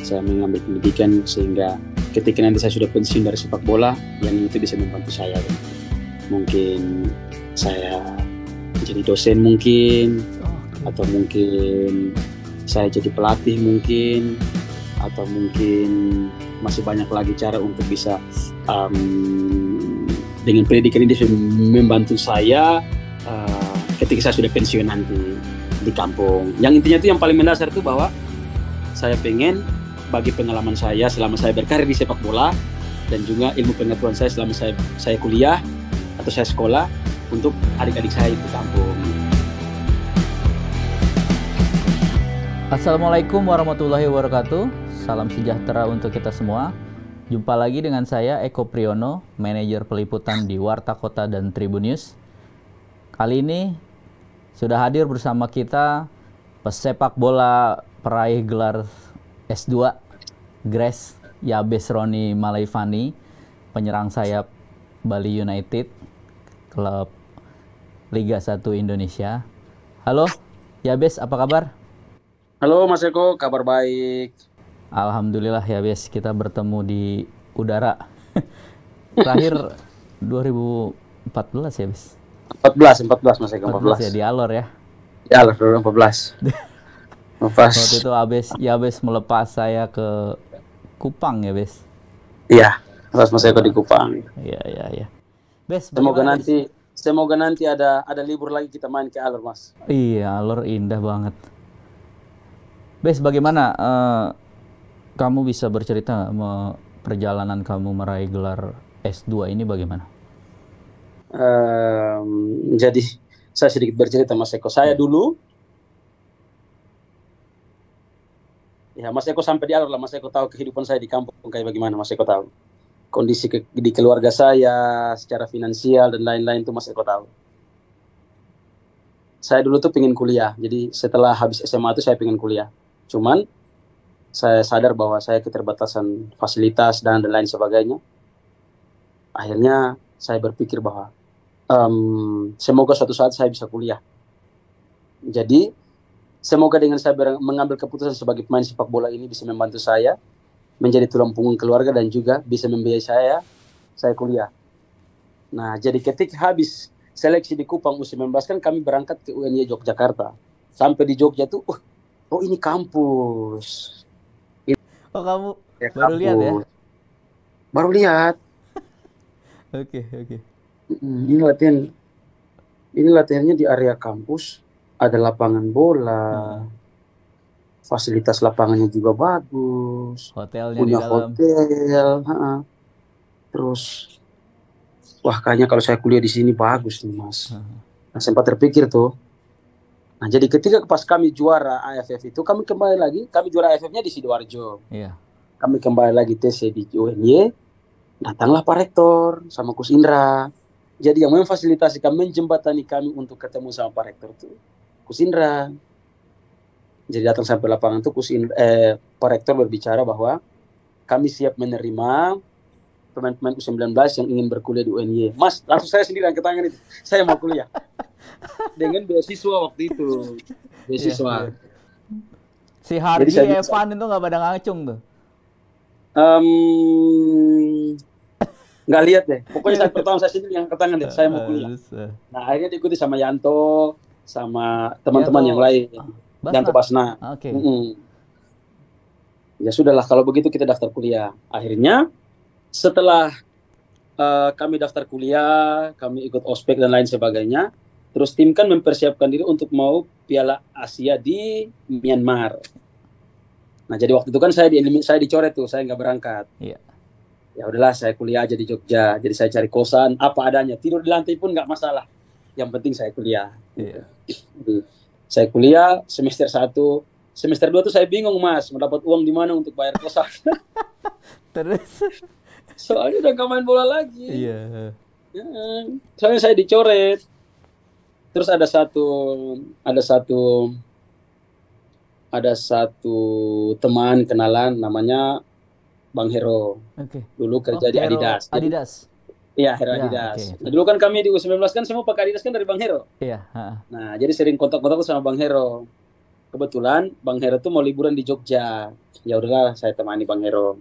Saya mengambil pendidikan sehingga ketika nanti saya sudah pensiun dari sepak bola, yang itu bisa membantu saya. Mungkin saya jadi dosen mungkin, atau mungkin saya jadi pelatih mungkin, atau mungkin masih banyak lagi cara untuk bisa dengan pendidikan ini bisa membantu saya ketika saya sudah pensiun nanti di kampung. Yang intinya itu yang paling mendasar itu bahwa saya pengen bagi pengalaman saya selama saya berkarir di sepak bola dan juga ilmu pengetahuan saya selama saya kuliah atau saya sekolah untuk adik-adik saya di kampung. Assalamualaikum warahmatullahi wabarakatuh. Salam sejahtera untuk kita semua. Jumpa lagi dengan saya Eko Priyono, manajer peliputan di Warta Kota dan Tribun News. Kali ini sudah hadir bersama kita pesepak bola peraih gelar S2 Grace Yabes Roni Malaifani, penyerang sayap Bali United, klub Liga 1 Indonesia. Halo Yabes, apa kabar? Halo Mas Eko, kabar baik. Alhamdulillah Yabes, kita bertemu di udara. Terakhir 2014 ya, Bes? 14 Mas Eko, 14 ya, di Alor ya? Di Alor, 2014. Waktu itu Yabes melepas saya ke Kupang ya, Bes? Iya, pas Mas Eko di Kupang. Iya. Bes, semoga nanti ada libur lagi kita main ke Alor, Mas. Iya, Alor indah banget. Bes, bagaimana kamu bisa bercerita perjalanan kamu meraih gelar S2 ini bagaimana? Jadi saya sedikit bercerita Mas Eko. Saya dulu, ya Mas Eko sampai di Alor lah, Mas Eko tahu kehidupan saya di kampung kayak bagaimana, Mas Eko tahu. Kondisi di keluarga saya, secara finansial dan lain-lain itu Mas Eko tahu. Saya dulu tuh pengen kuliah, jadi setelah habis SMA itu saya pengen kuliah. Cuman saya sadar bahwa saya keterbatasan fasilitas dan lain sebagainya. Akhirnya saya berpikir bahwa semoga suatu saat saya bisa kuliah. Jadi semoga dengan saya mengambil keputusan sebagai pemain sepak bola ini bisa membantu saya menjadi tulang punggung keluarga dan juga bisa membiayai saya kuliah. Nah, jadi ketika habis seleksi di Kupang U19 kan kami berangkat ke UNY Yogyakarta. Sampai di Jogja tuh, oh ini kampus. Oh, kamu Ya, baru kampus. lihat ya? Baru lihat. Oke. Ini latihannya di area kampus. Ada lapangan bola. Fasilitas lapangannya juga bagus. Hotelnya punya di dalam. Hotel. Terus, wah kayaknya kalau saya kuliah di sini bagus nih Mas. Nah, sempat terpikir tuh. Nah, jadi ketika pas kami juara AFF itu, kami kembali lagi, kami juara AFF-nya di Sidoarjo. Iya. Kami kembali lagi TC di UNY, datanglah Pak Rektor sama Kus Indra. Jadi yang memfasilitasi kami, menjembatani kami untuk ketemu sama Pak Rektor itu Kus Indra. Jadi datang sampai lapangan itu Pak Rektor berbicara bahwa kami siap menerima pemain-pemain U19 yang ingin berkuliah di UNY. Mas, langsung saya sendiri angkat tangan itu. Saya mau kuliah. Dengan beasiswa waktu itu. Beasiswa. Iya. Si Hargi Evan itu nggak pada ngacung tuh. Nggak lihat deh. Pokoknya saat pertama saya sendiri yang angkat tangan deh. Saya mau kuliah. Nah, akhirnya diikuti sama Yanto, sama teman-teman yang lain. Yanto Basna. Oke. Ya sudahlah, kalau begitu kita daftar kuliah. Akhirnya setelah kami daftar kuliah, kami ikut ospek dan lain sebagainya. Terus tim kan mempersiapkan diri untuk mau Piala Asia di Myanmar. Nah, jadi waktu itu kan saya dicoret tuh, saya nggak berangkat. Iya. Ya udahlah, saya kuliah aja di Jogja. Jadi saya cari kosan apa adanya, tidur di lantai pun nggak masalah. Yang penting saya kuliah. Iya. Jadi, saya kuliah semester 1, semester 2 tuh saya bingung Mas, mau dapat uang di mana untuk bayar kosan. Terus? Soalnya udah nggak main bola lagi. Iya. Soalnya saya dicoret. Terus ada satu teman kenalan namanya Bang Hero. Oke. Dulu kerja di Adidas. Adidas. Iya, Hero Adidas. Okay. Nah, dulu kan kami di U19 kan semua pakai Adidas kan dari Bang Hero. Iya. Nah, jadi sering kontak-kontak sama Bang Hero. kebetulan Bang Hero tuh mau liburan di Jogja. Ya udahlah, saya temani Bang Hero.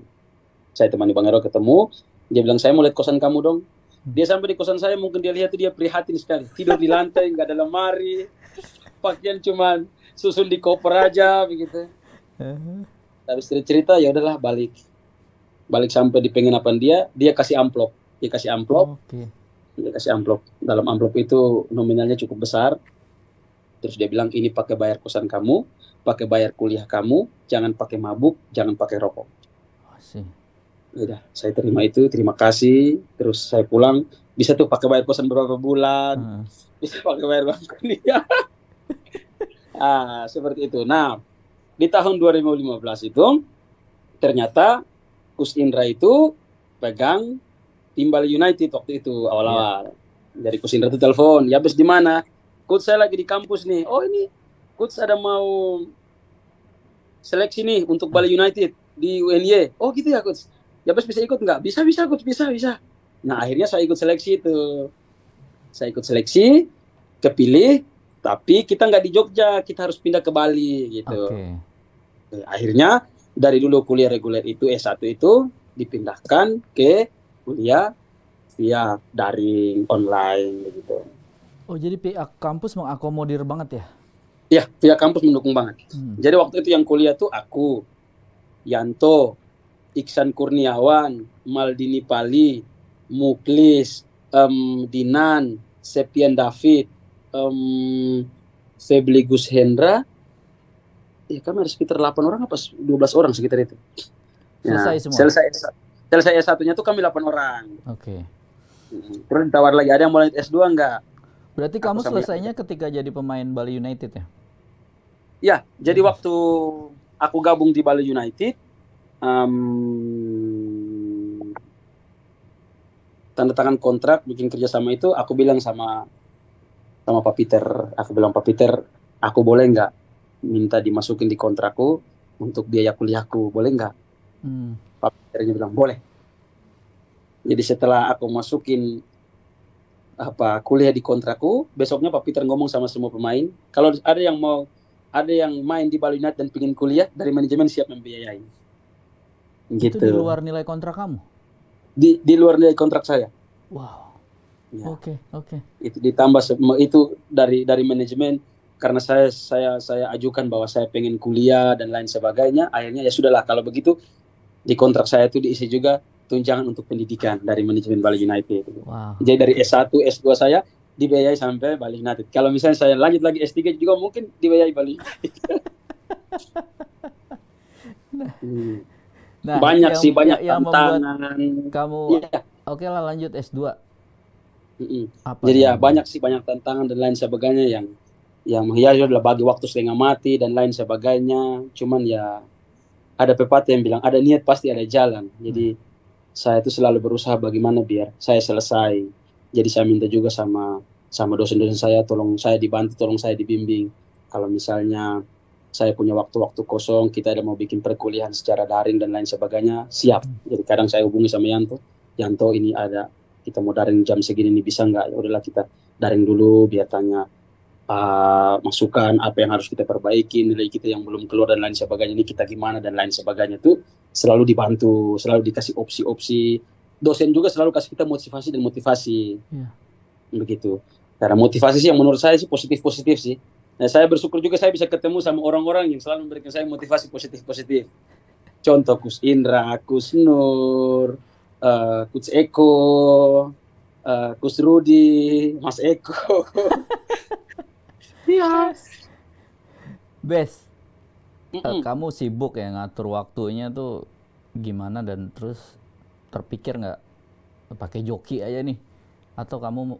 Saya temani Bang Hero ketemu. Dia bilang, saya mau lihat kosan kamu dong. Dia sampai di kosan saya, mungkin dia lihat tuh dia prihatin sekali. Tidur di lantai, nggak ada lemari. Pakaian cuman susun di koper aja begitu. Habis cerita, ya udahlah balik. Balik sampai di penginapan dia kasih amplop. Dia kasih amplop. Oke. Dia kasih amplop. Dalam amplop itu nominalnya cukup besar. Terus dia bilang, ini pakai bayar kosan kamu, pakai bayar kuliah kamu, jangan pakai mabuk, jangan pakai rokok. Sih. Udah, saya terima itu, terima kasih. Terus saya pulang, bisa tuh pakai bayar kosan berapa bulan, bisa pakai bayar uang kuliah. Seperti itu. Nah, di tahun 2015 itu, ternyata Kus Indra itu pegang tim Bali United waktu itu awal-awal. Dari Kus Indra itu telepon, ya bes di mana? Coach saya lagi di kampus nih. Oh ini, coach ada mau seleksi nih untuk Bali United di UNY. Oh gitu ya coach. Ya bes bisa ikut nggak? Bisa coach, bisa. Nah akhirnya saya ikut seleksi itu. Saya ikut seleksi, kepilih, tapi kita nggak di Jogja, kita harus pindah ke Bali gitu. Akhirnya dari dulu kuliah reguler itu S1 itu dipindahkan ke kuliah via daring online gitu. Oh jadi pihak kampus mengakomodir banget ya? Iya, pihak kampus mendukung banget. Jadi waktu itu yang kuliah tuh aku, Yanto, Iksan Kurniawan, Maldini Pali, Muklis, Dinan, Sepian David, Febli Gus Hendra. Ya kami ada sekitar 8 orang apa 12 orang sekitar itu. Selesai semua? Selesai S1-nya tuh kami 8 orang. Oke. Terus ditawar lagi, ada yang mau lanjut S2 enggak? Berarti kamu selesainya ketika jadi pemain Bali United ya? Ya, jadi waktu aku gabung di Bali United, tanda tangan kontrak, bikin kerjasama itu, aku bilang sama Pak Peter, Pak Peter, aku boleh nggak minta dimasukin di kontrakku untuk biaya kuliahku, boleh nggak? Pak Peternya bilang boleh. Jadi setelah aku masukin kuliah di kontrakku, besoknya Pak Peter ngomong sama semua pemain, kalau ada yang main di Bali United dan pingin kuliah, dari manajemen siap membiayai. Gitu. Itu di luar nilai kontrak kamu? Di luar nilai kontrak saya. Wow. Ya. Oke. Itu ditambah itu dari manajemen, karena saya ajukan bahwa saya pengen kuliah dan lain sebagainya. Akhirnya ya sudahlah, kalau begitu di kontrak saya itu diisi juga tunjangan untuk pendidikan dari manajemen Bali United. Wow. Jadi dari S1, S2 saya dibiayai sampai Bali United. Kalau misalnya saya lanjut lagi S3 juga mungkin dibiayai Bali United. Nah, banyak yang tantangan. Kamu oke lah lanjut S2. Jadi ya banyak tantangan dan lain sebagainya yang adalah bagi waktu setengah mati dan lain sebagainya. Cuman ya ada pepatah yang bilang ada niat pasti ada jalan. Jadi saya itu selalu berusaha bagaimana biar saya selesai. Jadi saya minta juga sama dosen-dosen saya, tolong saya dibantu, tolong saya dibimbing. Kalau misalnya saya punya waktu-waktu kosong, kita ada mau bikin perkuliahan secara daring dan lain sebagainya, siap. Jadi kadang saya hubungi sama Yanto ini ada, kita mau daring jam segini nih, bisa nggak? Ya udahlah kita daring dulu, biar tanya masukan apa yang harus kita perbaiki, nilai kita yang belum keluar dan lain sebagainya, ini kita gimana dan lain sebagainya, tuh selalu dibantu, selalu dikasih opsi-opsi. Dosen juga selalu kasih kita motivasi. Begitu. Karena motivasi sih yang menurut saya sih positif sih. Nah, saya bersyukur juga saya bisa ketemu sama orang-orang yang selalu memberikan saya motivasi positif. Contoh Kus Indra, Kus Nur, Kus Eko, Kus Rudi, Mas Eko. Iya. Bes, kamu sibuk ya ngatur waktunya tuh gimana, dan terus terpikir nggak pakai joki aja nih, atau kamu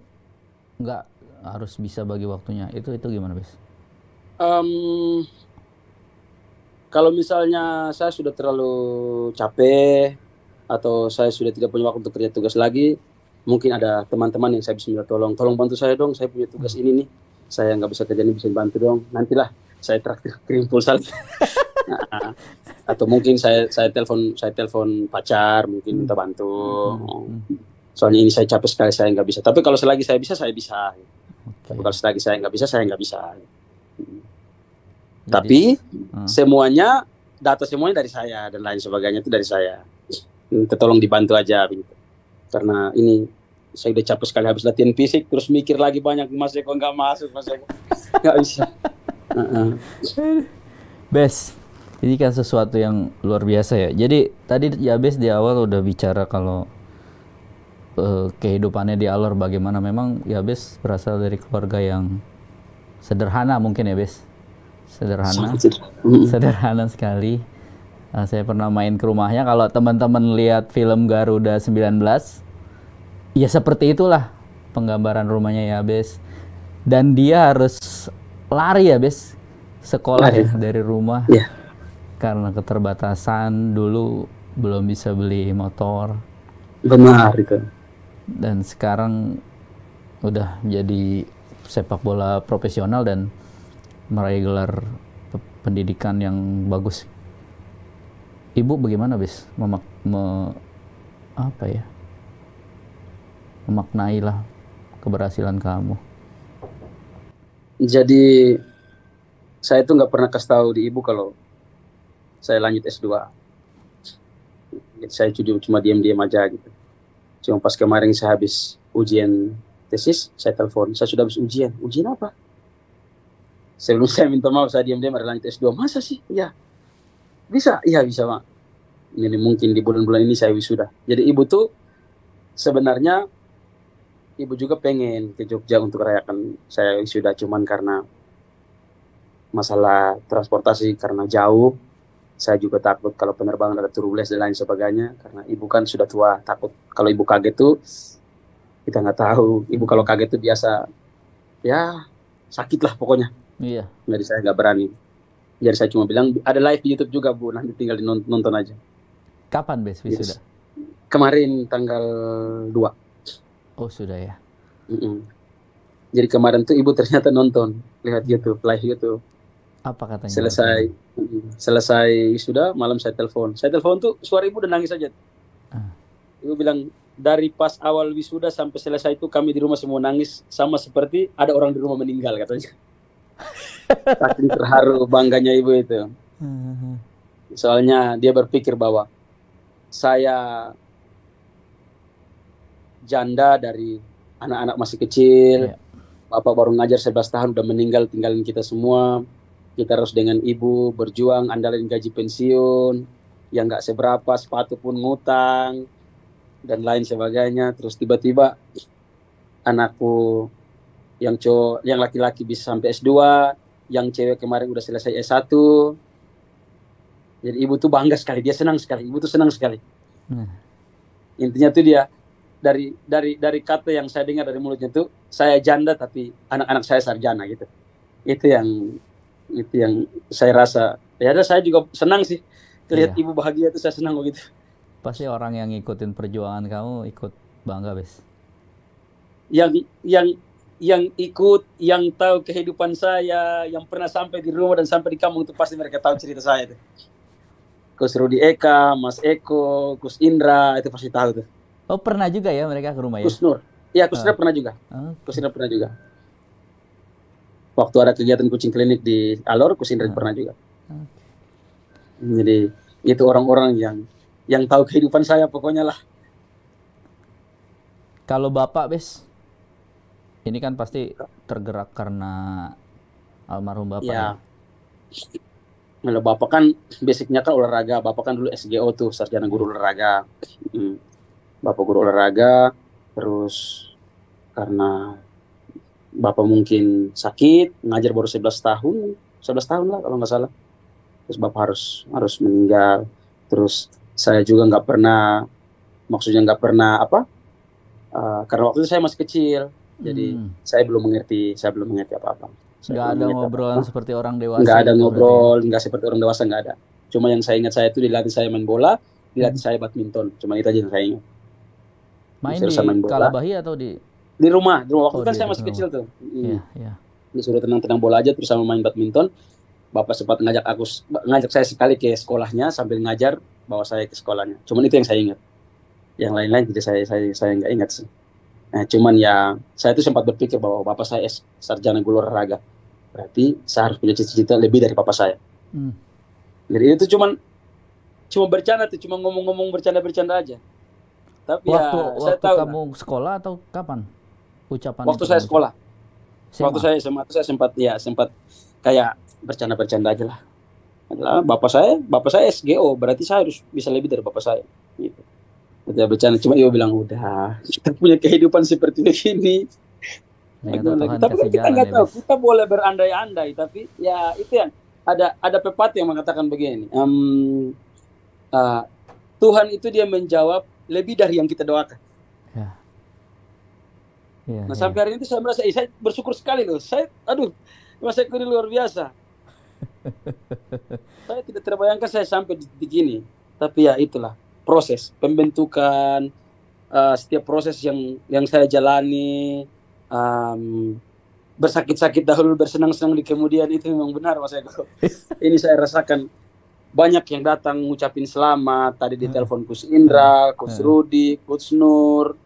nggak harus bisa bagi waktunya? Itu gimana, Bes? Kalau misalnya saya sudah terlalu capek atau saya sudah tidak punya waktu untuk kerja tugas lagi, mungkin ada teman-teman yang saya bisa minta tolong bantu saya dong, saya punya tugas ini nih, saya nggak bisa kerja ini, bisa bantu dong, nantilah saya traktir kirim pulsa. Atau mungkin saya telepon pacar, mungkin minta bantu. Soalnya ini saya capek sekali, saya nggak bisa. Tapi kalau selagi saya bisa, saya bisa. Tapi kalau selagi saya nggak bisa, saya nggak bisa. Tapi semuanya, data semuanya dari saya dan lain sebagainya itu dari saya. Tolong dibantu aja begitu. Karena ini saya udah capek sekali habis latihan fisik, terus mikir lagi banyak, Mas Eko nggak masuk, Mas Eko nggak bisa. Bes, ini kan sesuatu yang luar biasa ya. Jadi tadi ya Bes di awal udah bicara kalau kehidupannya di Alor bagaimana. Memang ya Bes berasal dari keluarga yang sederhana mungkin ya Bes. Sederhana sekali. Saya pernah main ke rumahnya. Kalau teman-teman lihat film Garuda 19, ya seperti itulah penggambaran rumahnya ya Bes. Dan dia harus lari ya Bes, sekolah ya dari rumah. Karena keterbatasan, dulu belum bisa beli motor. Benar itu. Dan sekarang udah jadi sepak bola profesional dan meraih gelar pendidikan yang bagus. Ibu bagaimana Bes memaknailah keberhasilan kamu? Jadi saya itu nggak pernah kasih tahu di ibu kalau saya lanjut S2. Saya cuma diam-diam aja gitu. Cuma pas kemarin saya habis ujian tesis, saya telepon, saya sudah habis ujian. Ujian apa? Sebelum saya minta maaf, saya diam-diam ada lanjut S2. Masa sih? Ya. Bisa? Iya bisa, Pak. Ini mungkin di bulan-bulan ini saya wisuda. Jadi ibu tuh sebenarnya ibu juga pengen ke Jogja untuk rayakan saya wisuda, cuman karena masalah transportasi karena jauh. Saya juga takut kalau penerbangan ada turbulensi dan lain sebagainya, karena ibu kan sudah tua, takut kalau ibu kaget tuh kita nggak tahu. Ibu kalau kaget tuh biasa ya sakit lah pokoknya. Iya. Jadi saya nggak berani. Jadi saya cuma bilang ada live di YouTube juga Bu, nanti tinggal nonton aja. Kapan Bes wisuda? Kemarin tanggal 2. Oh sudah ya. Jadi kemarin tuh ibu ternyata nonton, lihat YouTube, live YouTube. Apa katanya? Selesai wisuda, malam saya telepon. Saya telepon tuh suara ibu udah nangis aja. Ibu bilang dari pas awal wisuda sampai selesai itu kami di rumah semua nangis, sama seperti ada orang di rumah meninggal katanya. Saking terharu bangganya ibu itu. Soalnya dia berpikir bahwa saya janda dari anak-anak masih kecil, bapak baru ngajar 11 tahun udah meninggal, tinggalin kita semua. Kita harus dengan ibu berjuang, andalin gaji pensiun yang nggak seberapa, sepatu pun ngutang dan lain sebagainya. Terus tiba-tiba anakku yang cowok, yang laki-laki bisa sampai S2, yang cewek kemarin udah selesai S1. Jadi ibu tuh bangga sekali, dia senang sekali, ibu tuh senang sekali. Intinya tuh dia dari kata yang saya dengar dari mulutnya tuh, saya janda tapi anak-anak saya sarjana gitu. Itu yang saya rasa. Ya saya juga senang sih lihat ibu bahagia, itu saya senang begitu. Pasti orang yang ngikutin perjuangan kamu ikut bangga Bes. Yang ikut, yang tahu kehidupan saya, yang pernah sampai di rumah dan sampai di kampung itu pasti mereka tahu cerita saya itu. Kus Rudi Eka, Mas Eko, Kus Indra, itu pasti tahu tuh. Oh pernah juga ya mereka ke rumah ya? Kus Nur. Iya, Kus Indra pernah juga. Kus Indra pernah juga. Waktu ada kegiatan kucing klinik di Alor, Kus Indra pernah juga. Jadi itu orang-orang yang tahu kehidupan saya pokoknya lah. Kalau Bapak Bes, ini kan pasti tergerak karena almarhum Bapak ya? Kalau Bapak kan basicnya kan olahraga. Bapak kan dulu SGO tuh, sarjana guru olahraga. Bapak guru olahraga, terus karena Bapak mungkin sakit, ngajar baru 11 tahun lah kalau nggak salah. Terus Bapak harus meninggal. Terus saya juga nggak pernah karena waktu itu saya masih kecil, jadi saya belum mengerti apa-apa. Nggak ada ngobrolan seperti orang dewasa. Nggak ada ngobrol, nggak seperti orang dewasa, nggak ada. Cuma yang saya ingat saya itu dilatih saya main bola, dilatih saya badminton. Cuma itu aja yang saya ingat. Main di Kalabahi atau di rumah. Waktu kan saya masih kecil tuh. Disuruh tenang-tenang bola aja, terus sama main badminton. Bapak sempat ngajak saya sekali ke sekolahnya sambil ngajar, bawa saya ke sekolahnya. Cuman itu yang saya ingat. Yang lain-lain tidak saya nggak ingat sih. Nah, cuman ya saya itu sempat berpikir bahwa bapak saya sarjana guru olahraga. berarti saya harus punya cita-cita lebih dari papa saya. Jadi itu cuma bercanda tuh, cuma ngomong-ngomong bercanda-bercanda aja. Tapi Waktu saya tahu kamu sekolah atau kapan ucapan waktu itu saya kamu sekolah. SMA? Waktu saya SMA saya sempat kayak bercanda-bercanda aja lah. Adalah bapak saya SGO, berarti saya harus bisa lebih dari bapak saya. Gitu. Bercanda, cuma dia bilang udah kita punya kehidupan seperti ini. Tuhan Tapi kasih kita jalan nggak ya, tahu, Bes. kita boleh berandai-andai, tapi ya itu yang ada pepatah yang mengatakan begini, Tuhan itu dia menjawab lebih dari yang kita doakan. Ya, Nah sampai hari ini saya merasa, saya bersyukur sekali loh. Masa ini luar biasa. Saya tidak terbayangkan saya sampai di titik ini. Tapi ya itulah proses pembentukan, setiap proses yang saya jalani, bersakit-sakit dahulu, bersenang-senang di kemudian, itu memang benar Mas Eko. Ini saya rasakan banyak yang datang ngucapin selamat. Tadi di telepon Coach Indra, Coach Rudi, Coach Nur.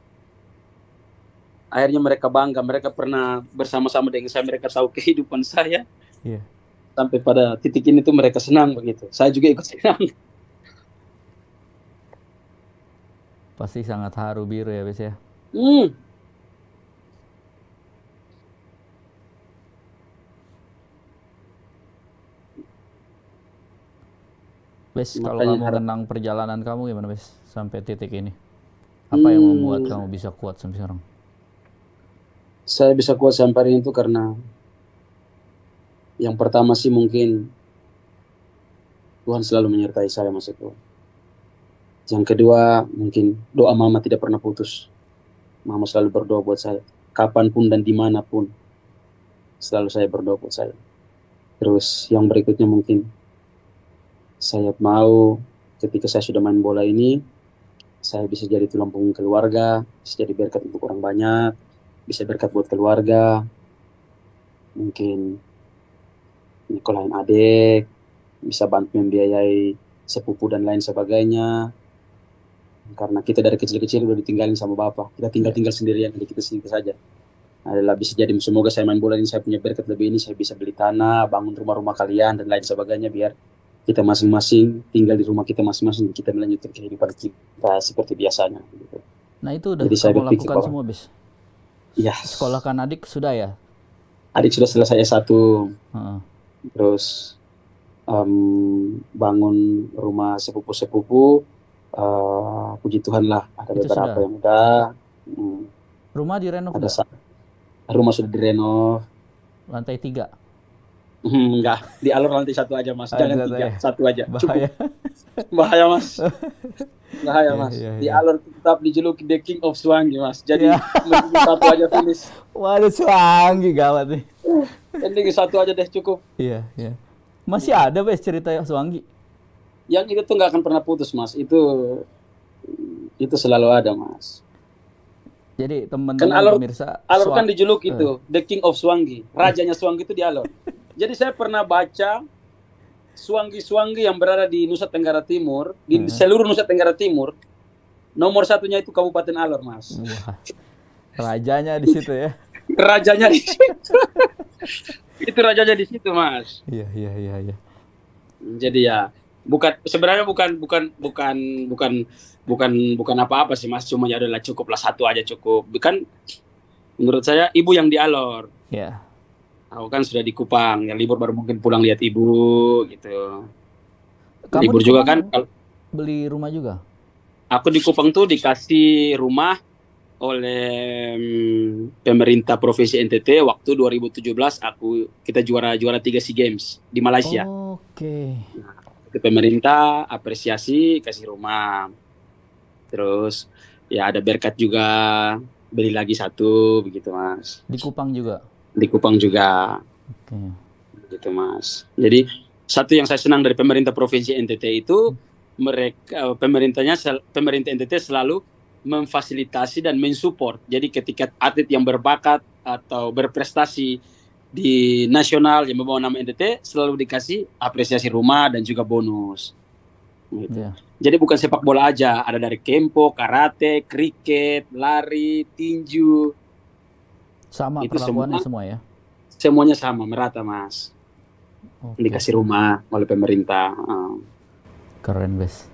Akhirnya mereka bangga, mereka pernah bersama-sama dengan saya, mereka tahu kehidupan saya. Sampai pada titik ini tuh mereka senang begitu. Saya juga ikut senang. Pasti sangat haru biru ya, Bes ya. Bes, kalau kamu mengenang perjalanan kamu gimana, Bes, sampai titik ini? Apa yang membuat kamu bisa kuat sampai sekarang? Saya bisa kuat sampai hari itu karena yang pertama sih mungkin Tuhan selalu menyertai saya Mas Eko. Yang kedua mungkin doa mama tidak pernah putus. Mama selalu berdoa buat saya. Kapanpun dan dimanapun selalu saya berdoa buat saya. Terus yang berikutnya mungkin saya mau ketika saya sudah main bola ini, saya bisa jadi tulang punggung keluarga, bisa jadi berkat untuk orang banyak, bisa berkat buat keluarga, mungkin nyekolahin adik, bisa bantu membiayai sepupu dan lain sebagainya. Karena kita dari kecil-kecil udah ditinggalin sama bapak, kita tinggal sendirian, jadi kita sendiri saja. Adalah bisa jadi, semoga saya main bola ini, saya punya berkat lebih ini, saya bisa beli tanah, bangun rumah-rumah kalian dan lain sebagainya, biar kita masing-masing tinggal di rumah kita masing-masing, kita melanjutkan kehidupan kita seperti biasanya. Gitu. Nah itu udah jadi kamu lakukan semua, Bes? Iya. Sekolahkan adik sudah ya? Adik sudah selesai S1. Terus bangun rumah sepupu-sepupu, puji Tuhan lah, ada itu beberapa sudah. Yang udah. Rumah direnov Rumah sudah direnov. Lantai 3? Enggak, di alur lantai 1 aja Mas, jangan 3, 1 aja. Bahaya. Cukup. Bahaya Mas. Bahaya Mas. Di alur tetap dijuluki The King of Swangi Mas. Jadi 1 aja finish. Waduh, Swangi gawat nih. Ending 1 aja deh cukup. Iya. Masih ada Bes cerita Swangi? Yang itu tuh nggak akan pernah putus Mas. Itu selalu ada Mas. Jadi teman-teman pemirsa, alur kan dijuluki itu The King of Swangi. Rajanya Swangi itu di alur. Jadi saya pernah baca Swangi-Swangi yang berada di Nusa Tenggara Timur, di seluruh Nusa Tenggara Timur, nomor 1-nya itu Kabupaten Alor, Mas. Wah, rajanya di situ ya? Rajanya di situ. Itu rajanya di situ, Mas. Iya. Jadi ya, sebenarnya bukan apa-apa sih, Mas. Cuma ya adalah cukuplah 1 aja cukup. Bukan, menurut saya ibu yang di Alor. Iya. Aku kan sudah di Kupang, yang libur baru mungkin pulang lihat ibu gitu. Kamu libur juga kan? Beli rumah juga? Aku di Kupang tuh dikasih rumah oleh pemerintah Provinsi NTT waktu 2017 kita juara 3 SEA Games di Malaysia. Oke. Nah, ke pemerintah apresiasi kasih rumah. Terus ya ada berkat juga, beli lagi 1 begitu Mas. Di Kupang juga? Di Kupang juga. Oke. Gitu Mas. Jadi satu yang saya senang dari pemerintah Provinsi NTT itu pemerintah NTT selalu memfasilitasi dan mensupport. Jadi ketika atlet yang berbakat atau berprestasi di nasional yang membawa nama NTT selalu dikasih apresiasi rumah dan juga bonus. Gitu. Yeah. Jadi bukan sepak bola aja, ada dari kempo, karate, kriket, lari, tinju. Sama perlakuannya semua ya? semuanya sama, merata Mas. Oke, Dikasih rumah oleh pemerintah. keren Bes.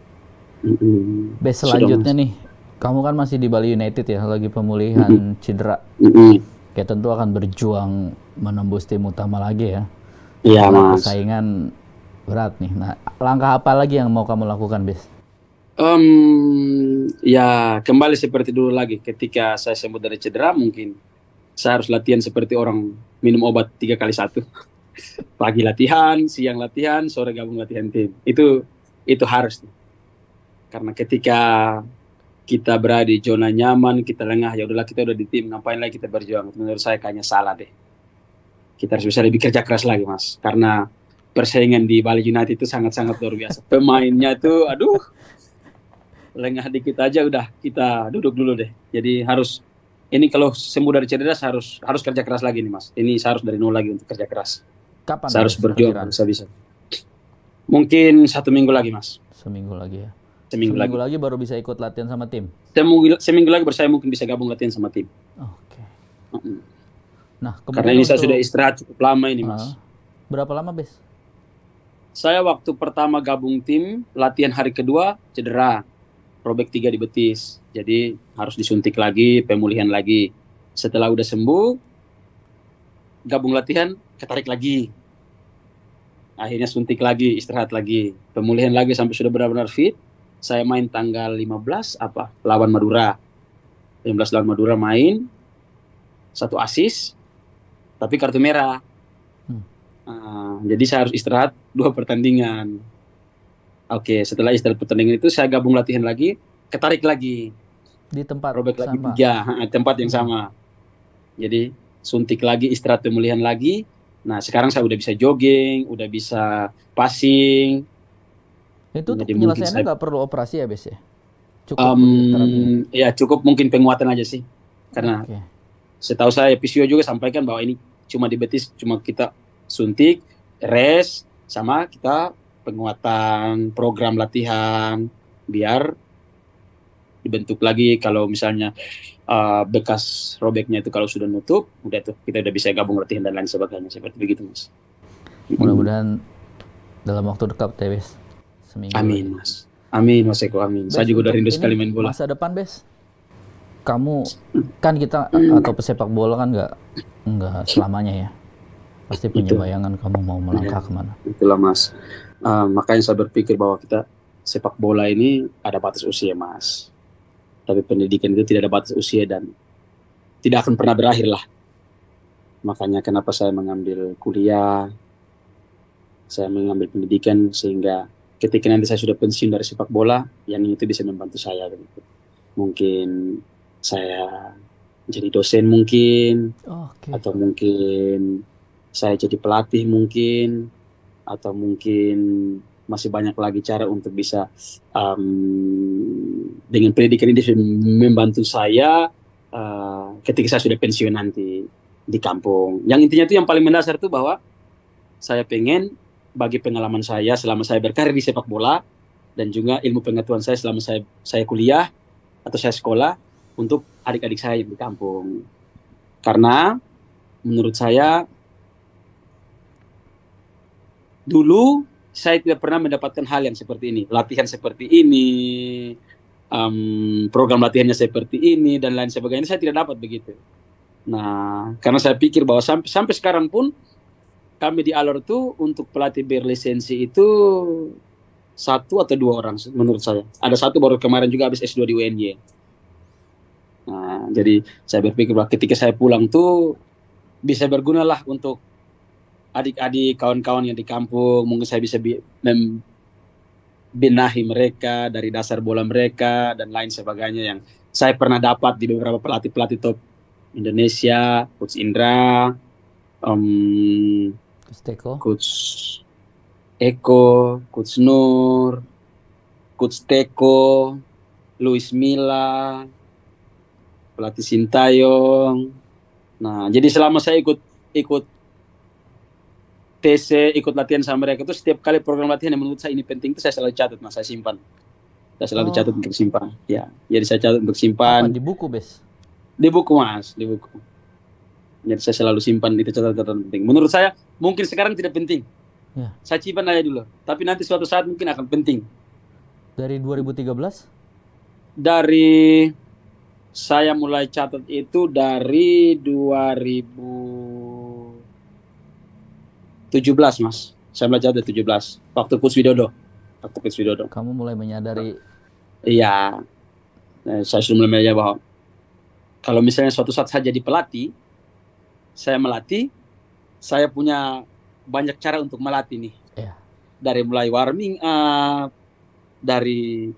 Mm-mm. Bes Sudah selanjutnya Mas. nih, kamu kan masih di Bali United ya, lagi pemulihan cedera. Mm-mm. Ya tentu akan berjuang menembus tim utama lagi ya. Iya Padahal Mas. persaingan berat nih. Nah, langkah apa lagi yang mau kamu lakukan, Bes? Ya kembali seperti dulu lagi. Ketika saya sembuh dari cedera, mungkin saya harus latihan seperti orang minum obat 3 kali 1. Pagi latihan, siang latihan, sore gabung latihan tim. Itu harus. Karena ketika kita berada di zona nyaman, kita lengah, ya udahlah kita udah di tim, ngapain lagi kita berjuang? Menurut saya kayaknya salah deh. Kita harus bisa lebih kerja keras lagi, Mas. Karena persaingan di Bali United itu sangat-sangat luar biasa. Pemainnya tuh, aduh, lengah dikit aja udah kita duduk dulu deh. Jadi harus ini kalau sembuh dari cedera harus kerja keras lagi nih, Mas. Ini saya harus dari nol lagi untuk kerja keras. Kapan, Saya harus Bes, berjuang perkiraan? bisa-bisa. Mungkin 1 minggu lagi, Mas. Seminggu lagi ya. Seminggu Seminggu lagi. lagi baru bisa ikut latihan sama tim. Seminggu lagi saya mungkin bisa gabung latihan sama tim. Oke. Mm-mm. Nah, Karena kemudian ini saya sudah untuk istirahat cukup lama ini, Mas. berapa lama, Bes? Saya waktu pertama gabung tim, latihan hari kedua cedera, robek 3 di betis. Jadi harus disuntik lagi, pemulihan lagi. Setelah udah sembuh, gabung latihan, ketarik lagi. Akhirnya suntik lagi, istirahat lagi. Pemulihan lagi sampai sudah benar-benar fit. Saya main tanggal 15 lawan Madura. 15 lawan Madura main, 1 assist, tapi kartu merah. Jadi saya harus istirahat 2 pertandingan. Oke, setelah istirahat pertandingan itu saya gabung latihan lagi, ketarik lagi, Di tempat robek lagi sama. 3, tempat yang sama. Jadi suntik lagi, istirahat pemulihan lagi. Nah sekarang saya udah bisa jogging, udah bisa passing. Itu untuk Jadi mungkin penyelesaiannya saya, nggak perlu operasi ya, Bes ya? Cukup terapi. ya cukup mungkin penguatan aja sih. Karena Oke. setahu saya fisio juga sampaikan bahwa ini cuma di betis, cuma kita suntik, rest, sama kita penguatan program latihan biar dibentuk lagi kalau misalnya bekas robeknya itu kalau sudah nutup, udah tuh kita udah bisa gabung latihan dan lain sebagainya seperti begitu Mas. Mudah-mudahan dalam waktu dekat ya, Bes. Seminggu Amin lagi. Mas. Amin Mas Eko, amin. Bes, Saya juga udah untuk rindu ini sekali main bola. masa depan, Bes. Kamu kan kita atau pesepak bola kan nggak selamanya ya. Pasti punya Itu. bayangan kamu mau melangkah kemana. Itulah Mas. Makanya saya berpikir bahwa kita sepak bola ini ada batas usia Mas. Tapi pendidikan itu tidak ada batas usia dan tidak akan pernah berakhir lah. Makanya kenapa saya mengambil kuliah, saya mengambil pendidikan sehingga ketika nanti saya sudah pensiun dari sepak bola, yang itu bisa membantu saya. Begitu. Mungkin saya jadi dosen mungkin, atau mungkin saya jadi pelatih mungkin, atau mungkin masih banyak lagi cara untuk bisa dengan pendidikan ini membantu saya ketika saya sudah pensiun nanti di kampung. Yang intinya itu yang paling mendasar itu bahwa saya pengen bagi pengalaman saya selama saya berkarir di sepak bola dan juga ilmu pengetahuan saya selama saya kuliah atau saya sekolah untuk adik-adik saya di kampung. Karena menurut saya dulu saya tidak pernah mendapatkan hal yang seperti ini, latihan seperti ini, program latihannya seperti ini dan lain sebagainya, saya tidak dapat begitu. Nah, karena saya pikir bahwa sampai sekarang pun kami di Alor itu untuk pelatih berlisensi itu 1 atau 2 orang menurut saya. Ada 1 baru kemarin juga habis S2 di UNY. Nah, jadi saya berpikir bahwa ketika saya pulang tuh bisa berguna lah untuk adik-adik, kawan-kawan yang di kampung. Mungkin saya bisa membenahi mereka dari dasar bola mereka dan lain sebagainya yang saya pernah dapat di beberapa pelatih-pelatih top Indonesia, Coach Indra, Coach Eko, Coach Nur, Coach Teko, Luis Milla, pelatih Sintayong. Nah, jadi selama saya ikut TC, ikut latihan sama mereka itu setiap kali program latihan yang menurut saya ini penting itu saya selalu catat, Mas, saya simpan. Saya selalu catat untuk simpan. Ya, jadi saya catat untuk simpan. Apa, di buku, Bes? Di buku, Mas, di buku. Jadi saya selalu simpan itu catatan penting. Menurut saya mungkin sekarang tidak penting. Ya. Saya simpan aja dulu. Tapi nanti suatu saat mungkin akan penting. Dari 2013? Dari saya mulai catat itu dari 2017, Mas. Saya mulai catat 17 waktu Coach Widodo. Kamu mulai menyadari. Iya. Saya sudah mulai menyadari bahwa kalau misalnya suatu saat saya jadi pelatih, saya melatih, saya punya banyak cara untuk melatih nih. Ya. Dari mulai warming up, dari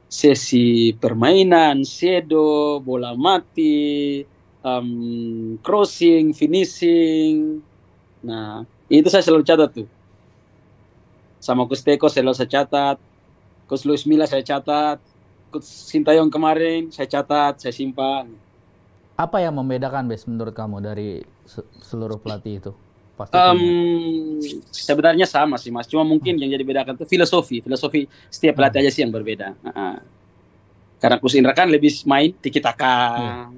sesi permainan, shadow, bola mati, crossing, finishing. Nah, itu saya selalu catat tuh. Sama Coach Teko selalu saya catat, Coach Luis Milla saya catat, Coach Sintayong kemarin saya catat, saya simpan. Apa yang membedakan Bes menurut kamu dari seluruh pelatih itu? Pasti sebenarnya sama sih Mas, cuma mungkin yang jadi bedakan itu filosofi setiap pelatih aja sih yang berbeda. Karena Coach Indra kan lebih main tiki taka,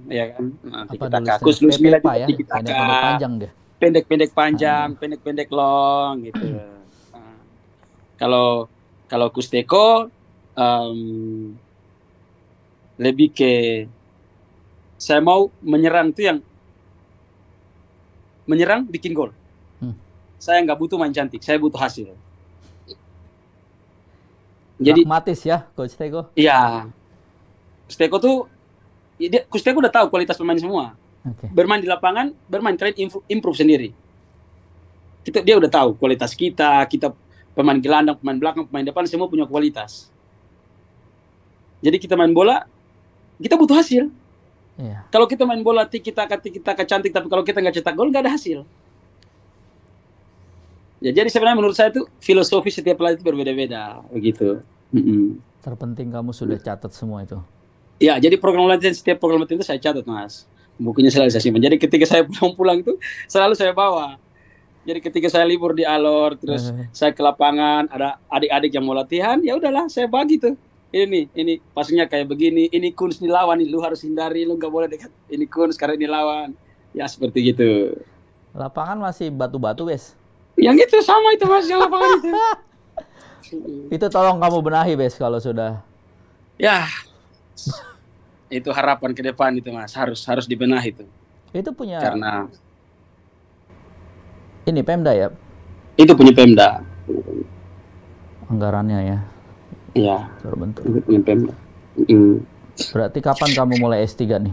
ya kan? Tiki taka. Coach Luis Milla juga tiki taka. Pendek-pendek panjang deh. Pendek-pendek panjang, pendek-pendek long gitu. Kalau Coach Teko lebih ke saya mau menyerang tuh yang menyerang bikin gol. Saya nggak butuh main cantik, saya butuh hasil. Jadi pragmatis ya Coach Teko? Iya. Coach Teko tuh Coach Teko udah tahu kualitas pemain semua. Bermain di lapangan, bermain kalian improve sendiri. Dia udah tahu kualitas kita pemain gelandang, pemain belakang, pemain depan semua punya kualitas. Jadi kita main bola, kita butuh hasil. Yeah. Kalau kita main bola kita cantik, tapi kalau kita nggak cetak gol nggak ada hasil. Ya, jadi sebenarnya menurut saya itu filosofi setiap pelatih itu berbeda-beda, begitu. Terpenting kamu sudah catat semua itu. Ya, jadi setiap program latihan itu saya catat Mas. Bukunya selalu saya simpan. Jadi ketika saya pulang itu selalu saya bawa. Jadi ketika saya libur di Alor, terus saya ke lapangan, ada adik-adik yang mau latihan, ya udahlah saya bagi tuh. Ini pasnya kayak begini, ini Kunz nih lawan, lu harus hindari, lu nggak boleh dekat. Ini Kunz karena ini lawan. Ya seperti gitu. Lapangan masih batu-batu, Bes? Yang itu sama itu Mas, yang lapangan itu. Itu tolong kamu benahi, Bes, kalau sudah. Ya, itu harapan ke depan itu Mas, harus dibenahi itu. Itu punya. Karena ini Pemda ya? Itu punya Pemda. Anggarannya ya? Iya. Terbentuk. Itu punya Pemda. Berarti kapan kamu mulai S3 nih?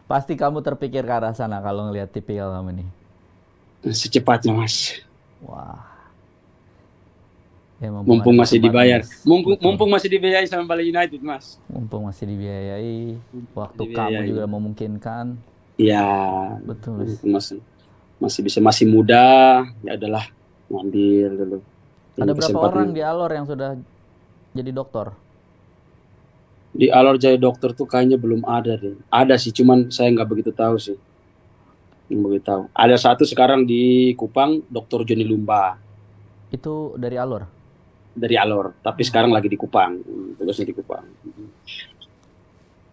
Pasti kamu terpikir ke arah sana kalau ngelihat tipikal kamu nih. Secepatnya Mas. Wah. Ya, mumpung masih dibayar. Mumpung masih dibiayai sama Bali United Mas. Mumpung masih dibiayai. Waktu kamu juga memungkinkan. Iya, betul. Masih muda, ya adalah ngambil dulu. Ada berapa orang di Alor yang sudah jadi dokter? Di Alor jadi dokter tuh kayaknya belum ada deh. Ada sih, cuman saya nggak begitu tahu sih. Ada satu sekarang di Kupang, Dr. Joni Lumba. Itu dari Alor? Dari Alor, tapi sekarang lagi di Kupang. Tugasnya di Kupang.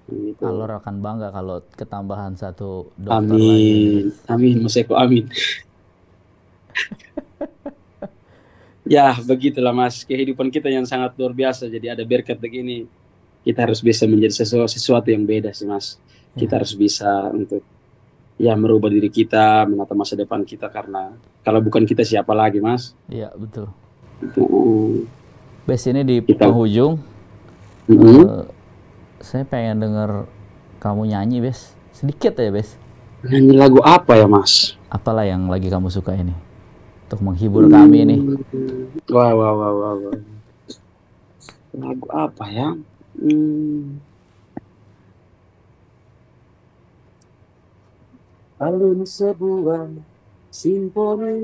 Gitu. Alor akan bangga kalau ketambahan satu dokter lagi. Amin, Mas Eko, amin. Ya, begitulah Mas, kehidupan kita yang sangat luar biasa. Jadi ada berkat begini, kita harus bisa menjadi sesuatu yang beda sih Mas. Kita harus bisa untuk merubah diri kita, menata masa depan kita, karena kalau bukan kita siapa lagi Mas? Iya, betul. Bes, ini di penghujung. Saya pengen denger kamu nyanyi, Bes. Sedikit aja, Bes. Nyanyi lagu apa ya, Mas? Apalah yang lagi kamu suka ini? Untuk menghibur kami nih. Wah. Lagu apa ya? Alun sebuah simfoni,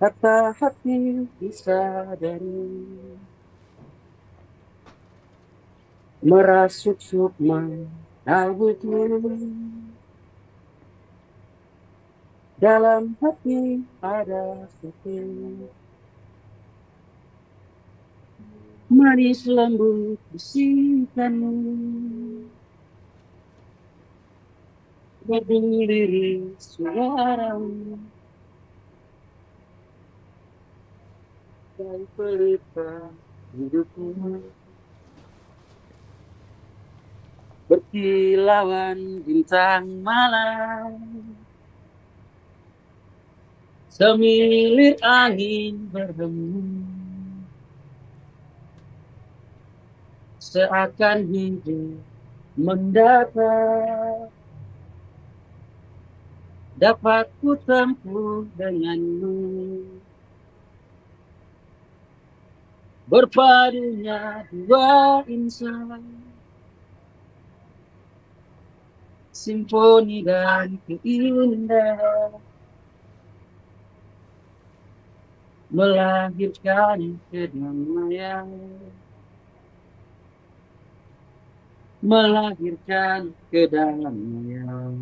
kata hati bisa dari merasuk sukma albutmu dalam hati ada sepi manis lembut bisikanmu, berdiri suaramu, dan pelita hidupmu, berkilauan bintang malam, semilir angin berhembus, seakan hidup mendatar, dapat ku tempuh denganmu, berpadunya dua insan, simfoni dan keindahan, melahirkan kedamaian, melahirkan kedamaian.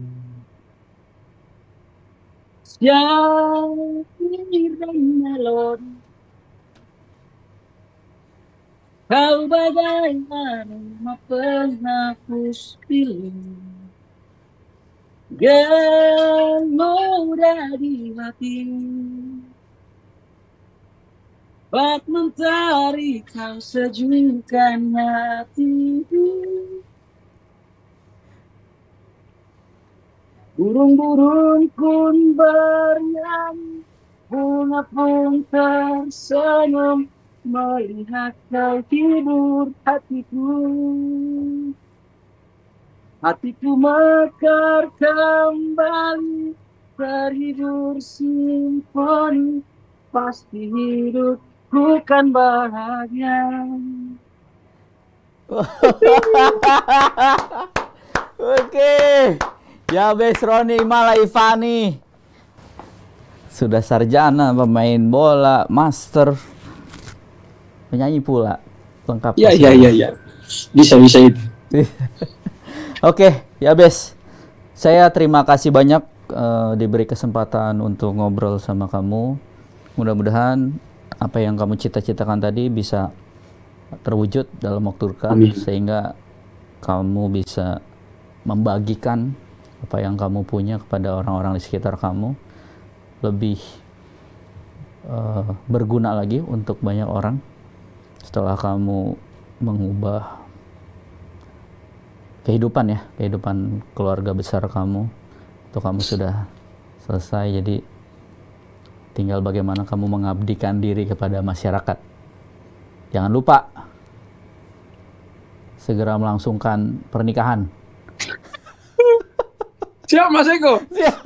Syair dan melodi, kau bagai aroma penghapus pilu, gelora di hati, bak mentari kau sejukkan hatiku. Burung-burung pun bernyanyi, bunga pun tersenyum, melihat kau tidur hatiku. Hatiku mekar kembali, terhibur simfoni, pasti hidupku kan bahagia. Oke. Yabes Roni Malaifani. Sudah sarjana, pemain bola, master, penyanyi pula. Lengkap. Iya. Bisa itu. Oke, Yabes. Saya terima kasih banyak diberi kesempatan untuk ngobrol sama kamu. Mudah-mudahan apa yang kamu cita-citakan tadi bisa terwujud dalam waktu dekat. Amin. Sehingga kamu bisa membagikan apa yang kamu punya kepada orang-orang di sekitar kamu, lebih berguna lagi untuk banyak orang setelah kamu mengubah kehidupan keluarga besar kamu. Itu kamu sudah selesai, jadi tinggal bagaimana kamu mengabdikan diri kepada masyarakat. Jangan lupa segera melangsungkan pernikahan. Siap Mas Eko. Siap.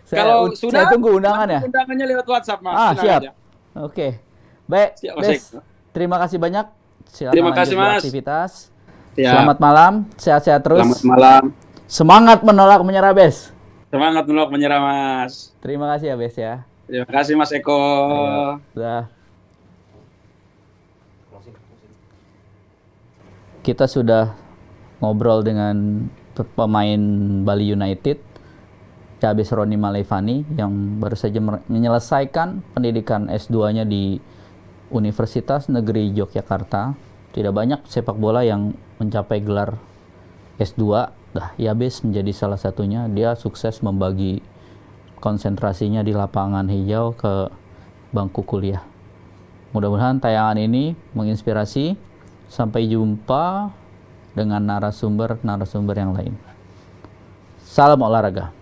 Kalau sudah, saya tunggu undangan ya. Undangannya lewat WhatsApp Mas. Siap. Aja. Oke. Baik. Siap, Mas Eko. Terima kasih banyak. Silakan terima kasih Mas. Aktivitas. Siap. Selamat malam. Sehat-sehat terus. Selamat malam. Semangat menolak menyerah, Bes. Semangat menolak menyerah, Mas. Terima kasih ya, Bes ya. Terima kasih Mas Eko. Sudah. Kita sudah ngobrol dengan pemain Bali United, Yabes Roni Malaifani, yang baru saja menyelesaikan pendidikan S2-nya di Universitas Negeri Yogyakarta. Tidak banyak sepak bola yang mencapai gelar S2. Yabes menjadi salah satunya. Dia sukses membagi konsentrasinya di lapangan hijau ke bangku kuliah. Mudah-mudahan tayangan ini menginspirasi. Sampai jumpa dengan narasumber yang lain. Salam olahraga.